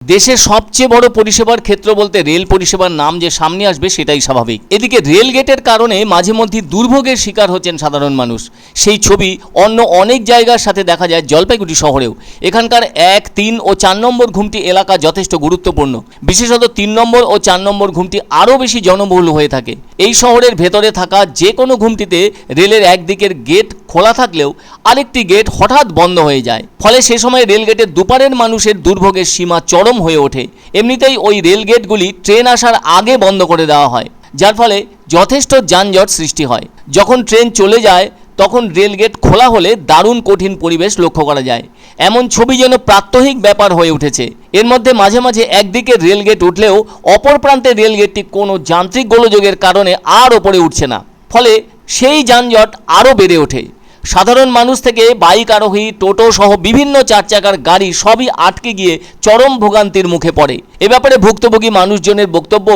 দেশের সবচেয়ে বড় পরিষেবার ক্ষেত্র বলতে রেল পরিষেবার নাম যে সামনে আসবে সেটাই স্বাভাবিক। এদিকে রেল গেটের কারণে মাঝে মধ্যে দুর্ভোগের শিকার হচ্ছেন সাধারণ মানুষ। সেই ছবি অন্য অনেক জায়গার সাথে দেখা যায় জলপাইগুড়ি শহরেও। এখানকার 1, 3 ও 4 নম্বর ঘুমটি এলাকা যথেষ্ট গুরুত্বপূর্ণ। বিশেষত 3 নম্বর ও 4 নম্বর ঘুমটি আরও বেশি জনবহুল হয়ে থাকে। এই শহরের ভেতরে থাকা যে কোনো ঘুমটিতে রেলের একদিকের গেট খোলা থাকলেও আরেকটি গেট হঠাৎ বন্ধ হয়ে যায়। ফলে সে সময় রেলগেটের দুপারের মানুষের দুর্ভোগের সীমা চরম হয়ে ওঠে। এমনিতেই ওই রেলগেটগুলি ট্রেন আসার আগে বন্ধ করে দেওয়া হয়, যার ফলে যথেষ্ট যানজট সৃষ্টি হয়। যখন ট্রেন চলে যায় তখন রেলগেট খোলা হলে দারুণ কঠিন পরিবেশ লক্ষ্য করা যায়। এমন ছবি যেন প্রাত্যহিক ব্যাপার হয়ে উঠেছে। এর মধ্যে মাঝে মাঝে একদিকে রেলগেট উঠলেও অপর প্রান্তে রেলগেটটি কোনো যান্ত্রিক গোলযোগের কারণে আর ওপরে উঠছে না। ফলে সেই যানজট আরও বেড়ে ওঠে। সাধারণ মানুষ থেকে বাইক আরোহী, টোটো সহ বিভিন্ন 4 চাকার গাড়ি সবই আটকে গিয়ে চরম ভোগান্তির মুখে পড়ে। এ ব্যাপারে ভুক্তভোগী মানুষজনের বক্তব্য,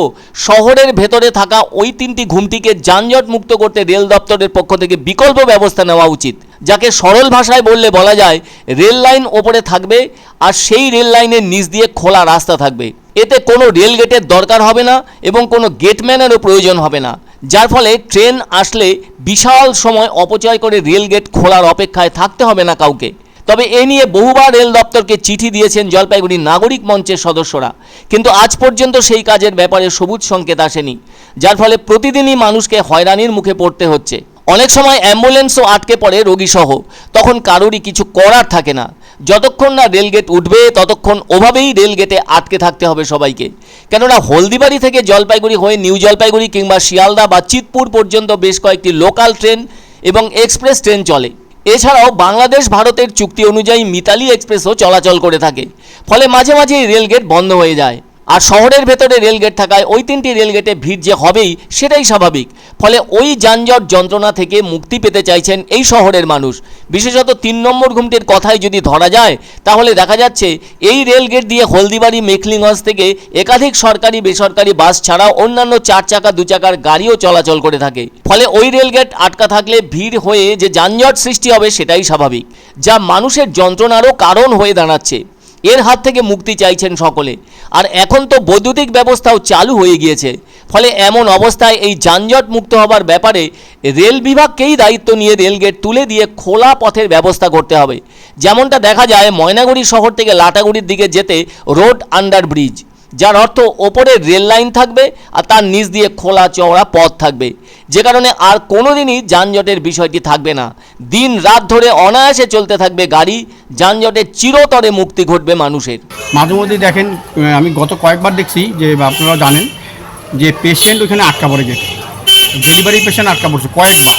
শহরের ভেতরে থাকা ওই 3টি ঘুমটিকে যানজট মুক্ত করতে রেল দপ্তরের পক্ষ থেকে বিকল্প ব্যবস্থা নেওয়া উচিত, যাকে সরল ভাষায় বললে বলা যায় রেল লাইন ওপরে থাকবে আর সেই রেল লাইনের নিচ দিয়ে খোলা রাস্তা থাকবে। এতে কোনো রেল গেটের দরকার হবে না এবং কোনো গেটম্যানেরও প্রয়োজন হবে না, যার ফলে ট্রেন আসলে বিশাল সময় অপচয় করে রেল গেট খোলার অপেক্ষায় থাকতে হবে না কাউকে। তবে এ নিয়ে বহুবার রেল দপ্তরকে চিঠি দিয়েছেন জলপাইগুড়ি নাগরিক মঞ্চের সদস্যরা, কিন্তু আজ পর্যন্ত সেই কাজের ব্যাপারে সবুজ সংকেত আসেনি, যার ফলে প্রতিদিনই মানুষকে হয়রানির মুখে পড়তে হচ্ছে। অনেক সময় অ্যাম্বুলেন্সও আটকে পড়ে রোগীসহ, তখন কারোরই কিছু করার থাকে না। যতক্ষণ না রেলগেট উঠবে ততক্ষণ ওভাবেই রেলগেটে আটকে থাকতে হবে সবাইকে। কেননা হলদিবাড়ি থেকে জলপাইগুড়ি হয়ে নিউ জলপাইগুড়ি কিংবা শিয়ালদা বা চিতপুর পর্যন্ত বেশ কয়েকটি লোকাল ট্রেন এবং এক্সপ্রেস ট্রেন চলে। এছাড়াও বাংলাদেশ ভারতের চুক্তি অনুযায়ী মিতালি এক্সপ্রেসও চলাচল করে থাকে। ফলে মাঝে মাঝেই রেলগেট বন্ধ হয়ে যায়। আর শহরের ভেতরে রেলগেট থাকায় ওই 3টি রেলগেটে ভিড় যে হবেই সেটাই স্বাভাবিক। ফলে ওই যানজট যন্ত্রণা থেকে মুক্তি পেতে চাইছেন এই শহরের মানুষ। বিশেষত 3 নম্বর ঘুমটির কথাই যদি ধরা যায় তাহলে দেখা যাচ্ছে এই রেলগেট দিয়ে হলদিবাড়ি, মেখলিগঞ্জ থেকে একাধিক সরকারি বেসরকারি বাস ছাড়াও অন্যান্য 4 চাকা 2 চাকার গাড়িও চলাচল করে থাকে। ফলে ওই রেলগেট আটকা থাকলে ভিড় হয়ে যে যানজট সৃষ্টি হবে সেটাই স্বাভাবিক, যা মানুষের যন্ত্রণারও কারণ হয়ে দাঁড়াচ্ছে। এর হাত থেকে মুক্তি চাইছেন সকলে। আর এখন তো বৈদ্যুতিক ব্যবস্থাও চালু হয়ে গিয়েছে। ফলে এমন অবস্থায় এই যানজট মুক্ত হবার ব্যাপারে রেল বিভাগকেই দায়িত্ব নিয়ে রেলগেট তুলে দিয়ে খোলা পথের ব্যবস্থা করতে হবে। যেমনটা দেখা যায় ময়নাগুড়ি শহর থেকে লাটাগুড়ির দিকে যেতে রোড আন্ডার ব্রিজ, যার অর্থ ওপরে রেল লাইন থাকবে আর তার নিচ দিয়ে খোলা চওড়া পথ থাকবে, যে কারণে আর কোনোদিনই যানজটের বিষয়টি থাকবে না। দিন রাত ধরে অনায়াসে চলতে থাকবে গাড়ি, যানজটের চিরতরে মুক্তি ঘটবে মানুষের। মাঝে মধ্যে দেখেন, আমি গত কয়েকবার দেখছি যে আপনারা জানেন যে পেশেন্ট ওখানে আটকা পড়ে গেছে, ডেলিভারি পেশেন্ট আটকা পড়ছে কয়েকবার,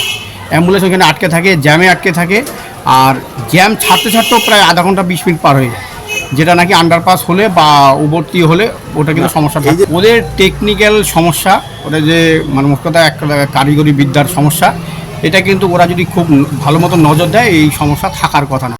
অ্যাম্বুলেন্স ওখানে আটকে থাকে, জ্যামে আটকে থাকে। আর জ্যাম ছাড়তে ছাড়তেও প্রায় আধা ঘন্টা 20 মিনিট পার হয়ে যায়, যেটা নাকি আন্ডারপাস হলে বা উপরতি হলে ওটা কিন্তু সমস্যা থাকে। ওদের টেকনিক্যাল সমস্যা, ওটা যে মানে মোট কথা এক কারিগরি বিদ্যার সমস্যা, এটা কিন্তু ওরা যদি খুব ভালো মতো নজর দেয় এই সমস্যা থাকার কথা না।